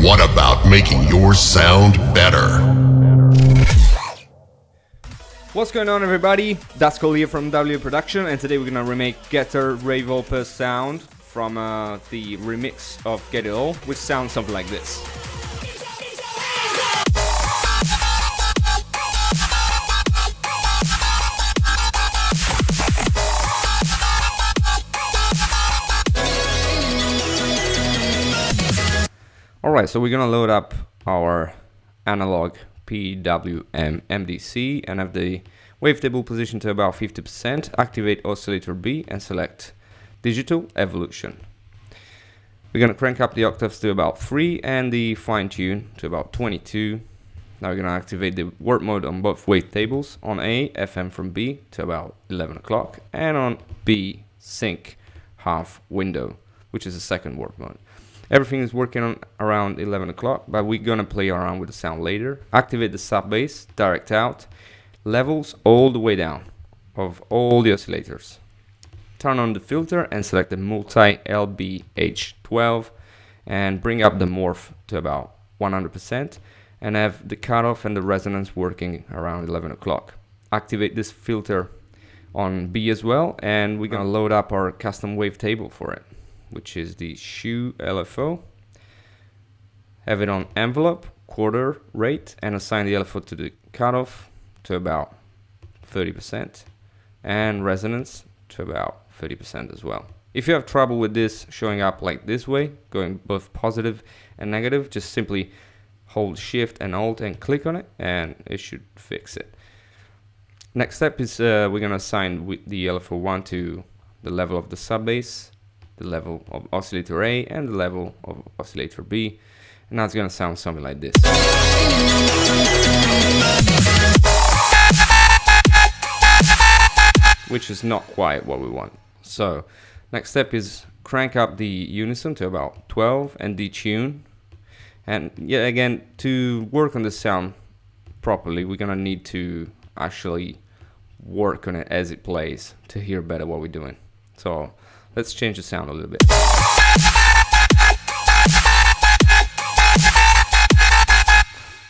What about making your sound better? What's going on, everybody? That's Cole here from W Production, and today we're gonna remake Getter Ray Volpe's sound from the remix of Get It All, which sounds something like this. Alright, so we're gonna load up our analog PWM MDC and have the wavetable position to about 50%, activate oscillator B and select digital evolution. We're gonna crank up the octaves to about 3 and the fine tune to about 22. Now we're gonna activate the work mode on both wavetables, on A, FM from B to about 11 o'clock, and on B, sync half window, which is the second work mode. Everything is working on around 11 o'clock, but we're gonna play around with the sound later. Activate the sub bass, direct out, levels all the way down of all the oscillators. Turn on the filter and select the multi LBH12 and bring up the morph to about 100% and have the cutoff and the resonance working around 11 o'clock. Activate this filter on B as well, and we're gonna load up our custom wavetable for it, which is the shoe LFO. Have it on envelope, quarter rate, and assign the LFO to the cutoff to about 30% and resonance to about 30% as well. If you have trouble with this showing up like this way, going both positive and negative, just simply hold Shift and Alt and click on it and it should fix it. Next step is we're gonna assign with the LFO1 to the level of the sub bass, the level of oscillator A and the level of oscillator B, and now it's gonna sound something like this. Which is not quite what we want. So next step is crank up the unison to about 12 and detune. And yeah, again, to work on the sound properly, we're gonna need to actually work on it as it plays to hear better what we're doing. So let's change the sound a little bit.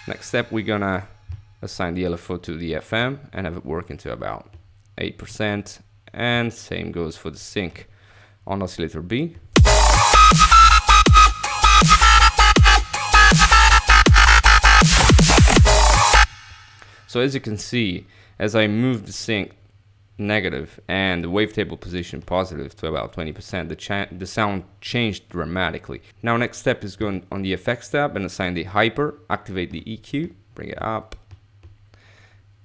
Next step, we're gonna assign the LFO to the FM and have it working to about 8%, and same goes for the sync on oscillator B. So as you can see, as I move the sync negative and the wavetable position positive to about 20%, the sound changed dramatically. Now next step is going on the effects tab and assign the hyper, activate the EQ, bring it up,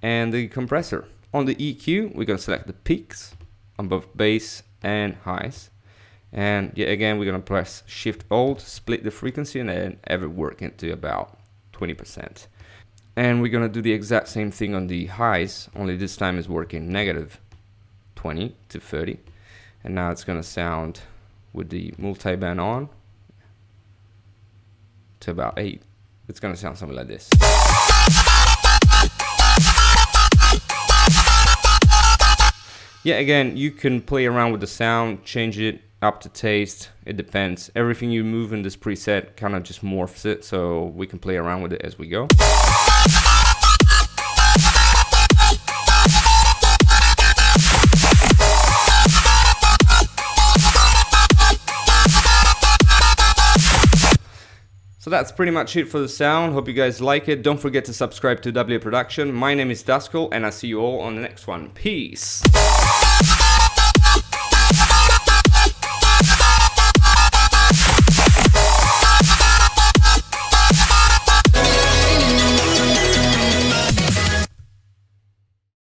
and the compressor. On the EQ, we're going to select the peaks on both bass and highs, and yet again we're going to press Shift Alt, split the frequency, and then have it work into about 20%. And we're going to do the exact same thing on the highs, only this time is working negative 20 to 30. And now it's going to sound with the multi-band on to about 8. It's going to sound something like this. Yeah, again, you can play around with the sound, change it up to taste, it depends. Everything you move in this preset kind of just morphs it, so we can play around with it as we go. So that's pretty much it for the sound. Hope you guys like it. Don't forget to subscribe to W Production. My name is Duskell, and I'll see you all on the next one. Peace!